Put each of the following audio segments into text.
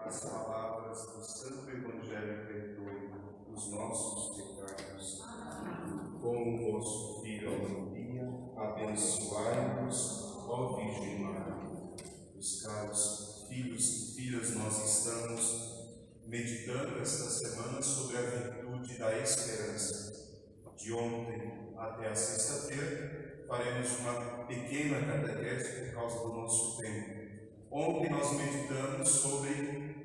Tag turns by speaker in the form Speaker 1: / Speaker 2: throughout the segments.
Speaker 1: as palavras do Santo Evangelho perdoe os nossos pecados. Com o vosso Filho Maria, abençoai-nos, ó Virgem Maria. Os caros filhos e filhas, nós estamos meditando esta semana sobre a virtude da esperança. De ontem até a sexta-feira, faremos uma pequena catequese por causa do nosso tempo. Ontem nós meditamos sobre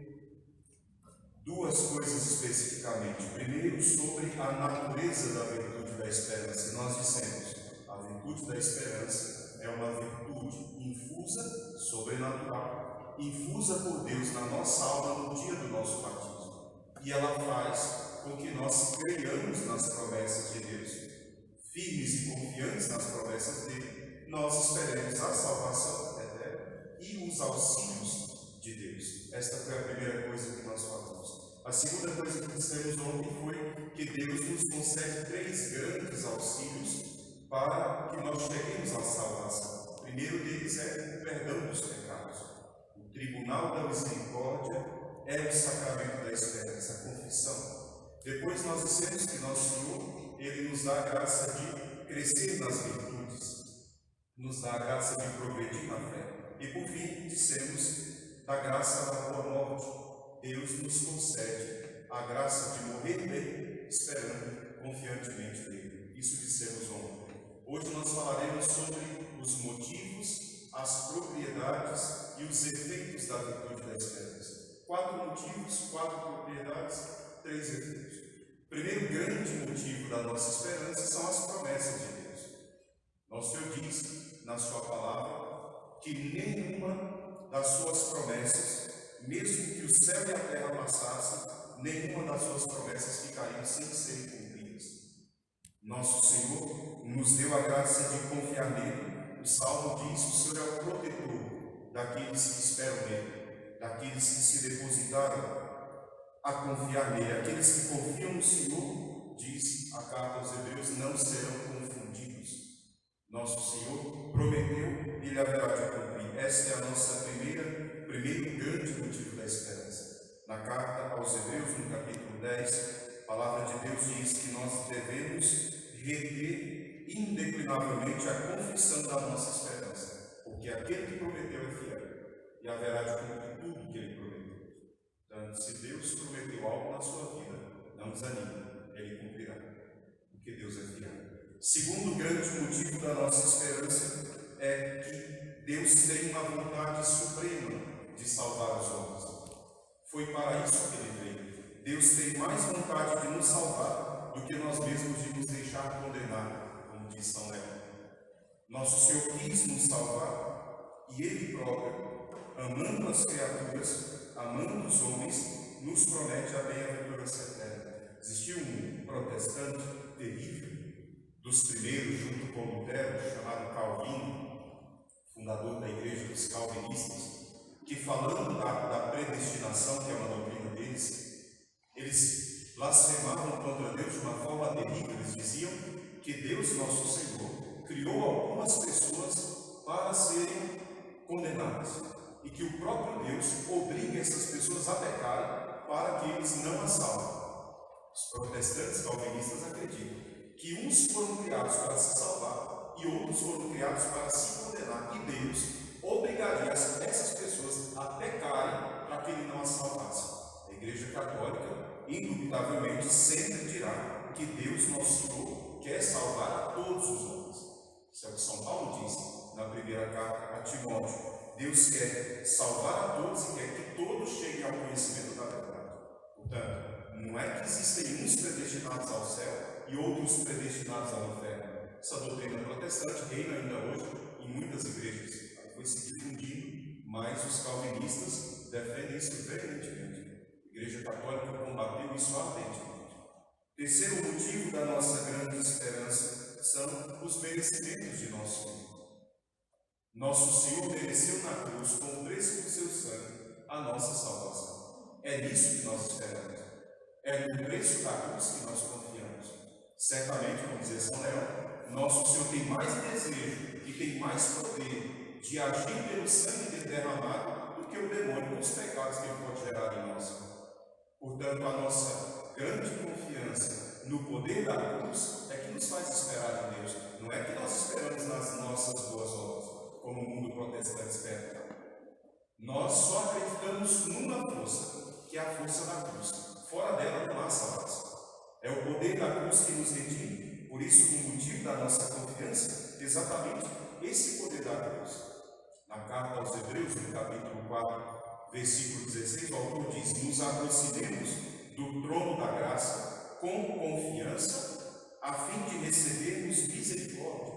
Speaker 1: duas coisas especificamente. Primeiro, sobre a natureza da virtude da esperança. E nós dissemos, a virtude da esperança é uma virtude infusa, sobrenatural, infusa por Deus na nossa alma no dia do nosso batismo. E ela faz com que nós creiamos nas promessas de Deus. Firmes e confiantes nas promessas dele, nós esperemos a salvação e os auxílios de Deus. Esta foi a primeira coisa que nós falamos. A segunda coisa que dissemos ontem foi que Deus nos concede três grandes auxílios para que nós cheguemos à salvação. O primeiro deles é o perdão dos pecados. O tribunal da misericórdia é o sacramento da esperança, a confissão. Depois nós dissemos que nosso Senhor, Ele nos dá a graça de crescer nas virtudes, nos dá a graça de progredir na fé. E por fim, dissemos da graça da boa morte. Deus nos concede a graça de morrer bem, esperando confiantemente nele. Isso dissemos ontem. Hoje nós falaremos sobre os motivos, as propriedades e os efeitos da virtude da esperança. 4 motivos, 4 propriedades, 3 efeitos. O primeiro grande motivo da nossa esperança são as promessas de Deus. Nosso Senhor diz na sua palavra que nenhuma das suas promessas, mesmo que o céu e a terra passassem, nenhuma das suas promessas ficariam sem serem cumpridas. Nosso Senhor nos deu a graça de confiar nele. O Salmo diz que o Senhor é o protetor daqueles que esperam nele, daqueles que se depositaram a confiar nele. Aqueles que confiam no Senhor, diz a carta aos Hebreus, não serão confundidos. Nosso Senhor prometeu e Ele haverá de cumprir. Esta é a nossa primeiro grande motivo da esperança. Na carta aos Hebreus, no capítulo 10, a palavra de Deus diz que nós devemos reter indeclinavelmente a confissão da nossa esperança, porque aquele que prometeu é fiel e haverá de cumprir tudo o que Ele prometeu. Portanto, se Deus prometeu algo na sua vida, não desanime, Ele cumprirá, porque Deus é fiel. Segundo grande motivo da nossa esperança é que Deus tem uma vontade suprema de salvar os homens. Foi para isso que Ele veio. Deus tem mais vontade de nos salvar do que nós mesmos de nos deixar condenar, como diz São Leão. Nosso Senhor quis nos salvar e Ele próprio, amando as criaturas, amando os homens, nos promete a bem-aventurança eterna. Existiu um protestante terrível, dos primeiros, junto com Lutero, chamado Calvino, fundador da Igreja dos Calvinistas, que falando da predestinação, que é uma doutrina deles, eles blasfemavam contra Deus de uma forma terrível. Eles diziam que Deus, nosso Senhor, criou algumas pessoas para serem condenadas e que o próprio Deus obriga essas pessoas a pecarem para que eles não as salvem. Os protestantes calvinistas acreditam que uns foram criados para se salvar e outros foram criados para se condenar, e Deus obrigaria essas pessoas a pecarem para que Ele não as salvasse. A Igreja Católica, indubitavelmente, sempre dirá que Deus, nosso Senhor, quer salvar a todos os homens. Isso é o que São Paulo diz na primeira carta a Timóteo. Deus quer salvar a todos e quer que todos cheguem ao conhecimento da verdade. Portanto, não é que existem uns predestinados ao céu e outros predestinados ao inferno. Essa doutrina protestante reina ainda hoje em muitas igrejas. Ela foi se difundindo, mas os calvinistas defendem isso veementemente. A Igreja Católica combateu isso ardentemente. Terceiro motivo da nossa grande esperança são os merecimentos de nosso Senhor. Nosso Senhor mereceu na cruz, com o preço do seu sangue, a nossa salvação. É nisso que nós esperamos. É no preço da cruz que nós confiamos. Certamente, como dizia São Leão, nosso Senhor tem mais desejo e tem mais poder de agir pelo sangue dele derramado do que o demônio dos pecados que ele pode gerar em nós. Portanto, a nossa grande confiança no poder da cruz é que nos faz esperar em Deus. Não é que nós esperamos nas nossas boas obras, como o mundo protestante espera. Nós só acreditamos numa força, que é a força da cruz. Fora dela não há salvação. É o poder da cruz que nos redime. Por isso, o motivo da nossa confiança é exatamente esse poder da cruz. Na carta aos Hebreus, no capítulo 4, versículo 16, o autor diz: nos aproximemos do trono da graça com confiança, a fim de recebermos misericórdia.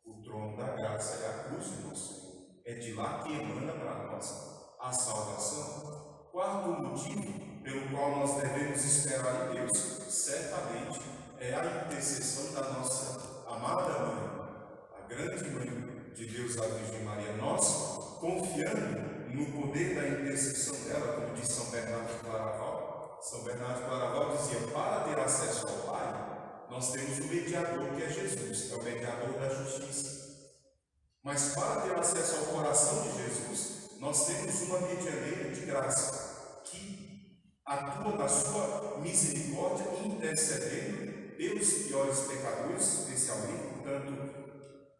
Speaker 1: O trono da graça é a cruz de nosso Senhor. É de lá que emana para nós a salvação. Quarto motivo pelo qual nós devemos esperar em Deus, certamente, é a intercessão da nossa amada mãe, a grande mãe de Deus, a Virgem Maria. Nós, confiando no poder da intercessão dela, como diz São Bernardo de Claraval. São Bernardo de Claraval dizia: para ter acesso ao Pai, nós temos um mediador, que é Jesus, é o mediador da justiça. Mas para ter acesso ao coração de Jesus, nós temos uma medianeira de graça, que atua na sua misericórdia, intercedendo pelos piores pecadores, especialmente. Portanto,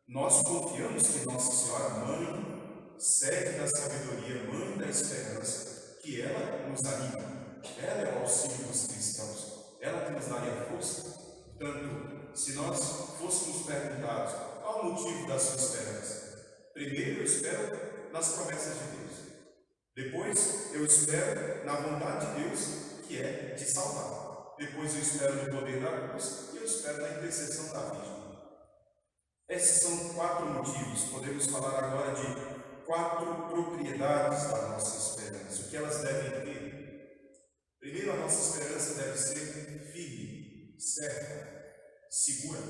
Speaker 1: nós confiamos que Nossa Senhora, Mãe, sede da sabedoria, Mãe da esperança, que ela nos anima. Ela é o auxílio dos cristãos, ela que nos daria força. Portanto, se nós fôssemos perguntados qual o motivo da sua esperança, primeiro eu espero nas promessas de Deus. Depois eu espero na vontade de Deus, que é de salvar. Depois eu espero no poder da cruz e eu espero na intercessão da Virgem. Esses são 4 motivos. Podemos falar agora de 4 propriedades da nossa esperança. O que elas devem ter? Primeiro, a nossa esperança deve ser firme, certa, segura.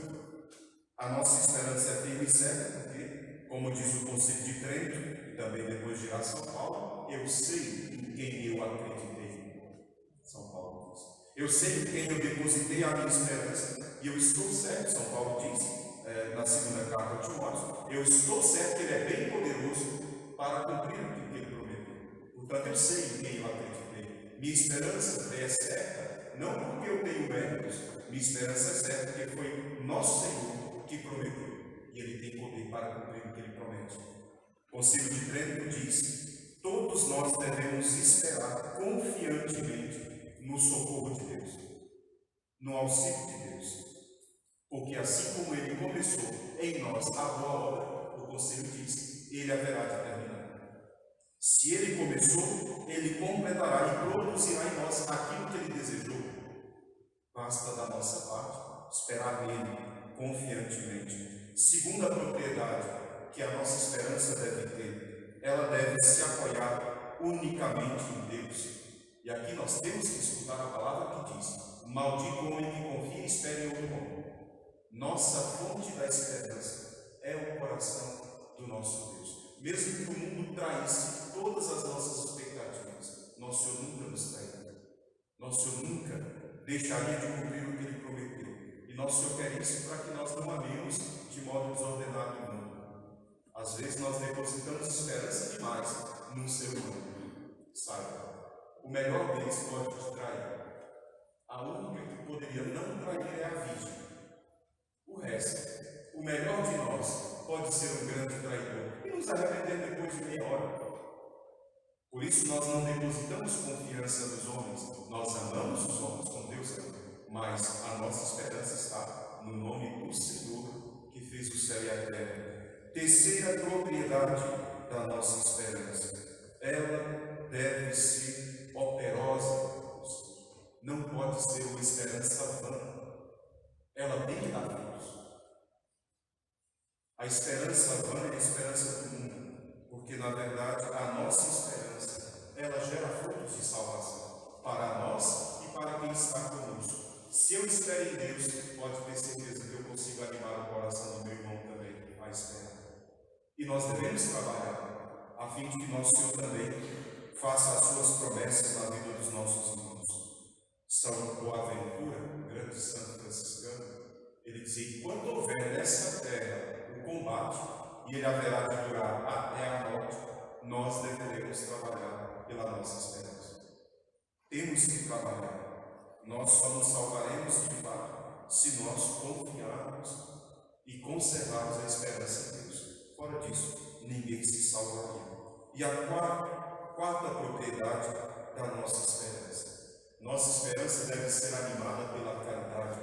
Speaker 1: A nossa esperança é firme e certa porque, como diz o Concílio de Trento, e também depois dirá São Paulo, eu sei em quem eu acreditei. São Paulo diz. Eu sei em quem eu depositei a minha esperança e eu estou certo, São Paulo diz, na segunda carta a Timóteo, eu estou certo que ele é bem poderoso para cumprir o que ele prometeu. Portanto, eu sei em quem eu acreditei. Minha esperança é certa, não porque eu tenho méritos, minha esperança é certa porque foi nosso Senhor que prometeu, e ele tem poder para cumprir o que ele promete. O Concílio de Trento diz: todos nós devemos esperar confiantemente no socorro de Deus, no auxílio de Deus. Porque assim como ele começou em nós a boa obra, o Conselho diz, ele haverá de terminar. Se ele começou, ele completará e produzirá em nós aquilo que ele desejou. Basta da nossa parte esperar nele confiantemente. Segunda propriedade que a nossa esperança deve ter, ela deve se apoiar unicamente em Deus. E aqui nós temos que escutar a palavra que diz: maldito o homem que confia e espera em outro homem. Nossa fonte da esperança é o coração do nosso Deus. Mesmo que o mundo traísse todas as nossas expectativas, nosso Senhor nunca nos trairia. Nosso Senhor nunca deixaria de cumprir o que Ele prometeu. E nosso Senhor quer isso para que nós não amemos de modo desordenado o mundo. Às vezes nós depositamos esperança demais num ser humano. Saiba, o melhor deles pode te trair. A única que poderia não trair é a Virgem. O resto, o melhor de nós, pode ser um grande traidor e nos arrepender depois de meia hora. Por isso nós não depositamos confiança nos homens, nós amamos os homens como Deus ama, mas a nossa esperança está no nome do Senhor que fez o céu e a terra. Terceira propriedade da nossa esperança, ela deve ser operosa, não pode ser uma esperança vã. Ela tem que dar frutos. A esperança vã é a esperança do mundo, porque na verdade a nossa esperança, ela gera frutos de salvação para nós e para quem está conosco. Se eu espero em Deus, pode ter certeza que eu consigo animar o coração do meu irmão também a esperar. E nós devemos trabalhar a fim de que nosso Senhor também faça as suas promessas na vida dos nossos irmãos. São Boaventura, grande santo franciscano, ele dizia: enquanto houver nessa terra o combate, e ele haverá de durar até a morte, nós deveremos trabalhar pela nossa esperança. Temos que trabalhar. Nós só nos salvaremos de fato se nós confiarmos e conservarmos a esperança em Deus. Fora disso, ninguém se salvaria. E a quarta propriedade da nossa esperança. Nossa esperança deve ser animada pela caridade,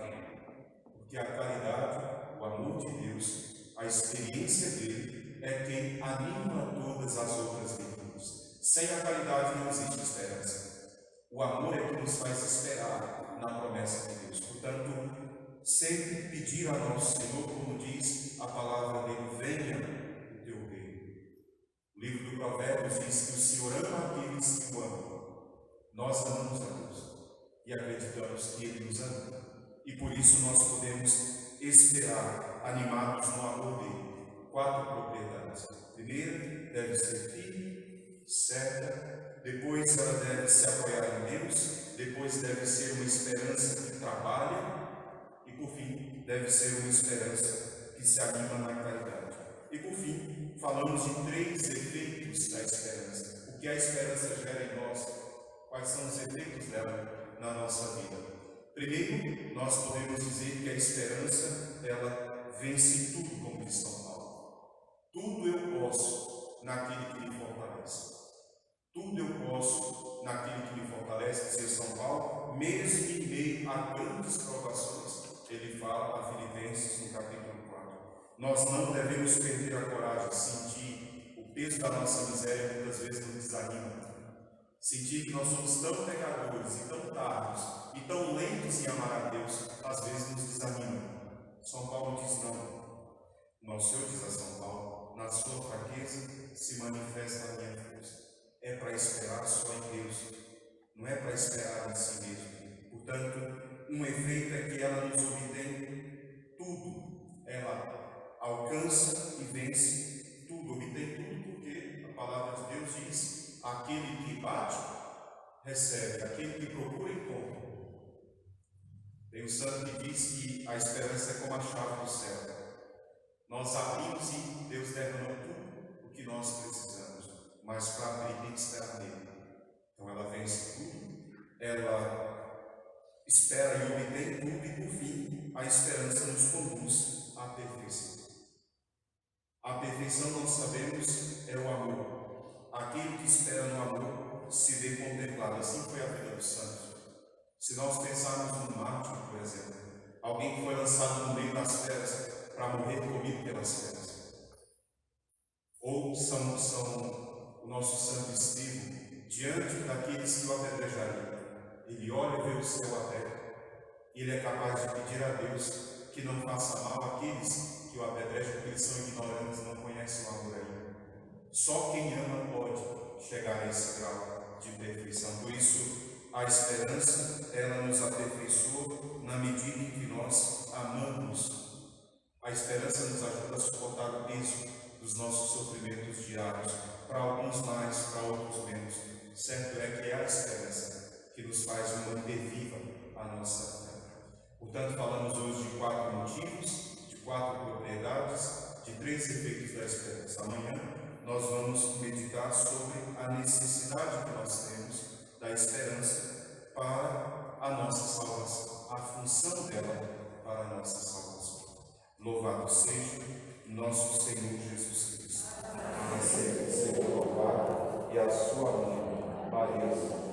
Speaker 1: porque a caridade, o amor de Deus, a experiência dele é quem anima todas as outras virtudes. Sem a caridade não existe esperança. O amor é que nos faz esperar na promessa de Deus. Portanto, sempre pedir a nosso Senhor, como diz a palavra dele, venha o teu reino. O livro do Provérbios diz que o Senhor ama aqueles que o amam. Nós amamos a Deus e acreditamos que Ele nos ama. E por isso nós podemos esperar, animados no amor dele. 4 propriedades. Primeiro, deve ser firme, certa. Depois, ela deve se apoiar em Deus. Depois, deve ser uma esperança que trabalha. E por fim, deve ser uma esperança que se anima na caridade. E por fim, falamos de 3 efeitos da esperança. O que a esperança gera em nós? Quais são os efeitos dela na nossa vida? Primeiro, nós podemos dizer que a esperança, ela vence tudo, como diz São Paulo. Tudo eu posso naquele que me fortalece. Tudo eu posso naquele que me fortalece, diz São Paulo, mesmo em meio a grandes provações. Ele fala a Filipenses no capítulo 4. Nós não devemos perder a coragem, sentir o peso da nossa miséria muitas vezes nos desanima. Sentir que nós somos tão pecadores e tão tardos e tão lentos em amar a Deus, às vezes nos desanima. São Paulo diz não. Nosso Senhor diz a São Paulo, na sua fraqueza se manifesta a minha força. É para esperar só em Deus, não é para esperar em si mesmo. Portanto, um efeito é que ela nos obtém tudo. Ela alcança e vence tudo, obtém tudo, porque a palavra de Deus diz: aquele que bate, recebe. Aquele que procura, encontra. Tem um santo que diz que a esperança é como a chave do céu. Nós abrimos e Deus derrama tudo o que nós precisamos. Mas para abrir tem que esperar nele. Então ela vence tudo. Ela espera e obtém tudo. E por fim, a esperança nos conduz à perfeição. A perfeição, nós sabemos, é o amor. Aquele que espera no amor se vê contemplado. Assim foi a vida dos santos. Se nós pensarmos no mártir, por exemplo, alguém que foi lançado no meio das feras para morrer comido pelas feras. Ou o nosso santo Estevão, diante daqueles que o apedrejariam. Ele olha e vê o céu aberto. Ele é capaz de pedir a Deus que não faça mal àqueles que o apedrejam, porque eles são ignorantes, não conhecem o amor ainda. Só quem ama pode chegar a esse grau de perfeição. Por isso, a esperança, ela nos aperfeiçoa na medida em que nós amamos. A esperança nos ajuda a suportar o peso dos nossos sofrimentos diários, para alguns mais, para outros menos. Certo é que é a esperança que nos faz manter viva a nossa fé. Portanto, falamos hoje de 4 motivos, de 4 propriedades, de 3 efeitos da esperança. Amanhã nós vamos meditar sobre a necessidade que nós temos da esperança para a nossa salvação, a função dela para a nossa salvação. Louvado seja nosso Senhor Jesus Cristo. Sempre seja louvado e a sua mãe, Maria.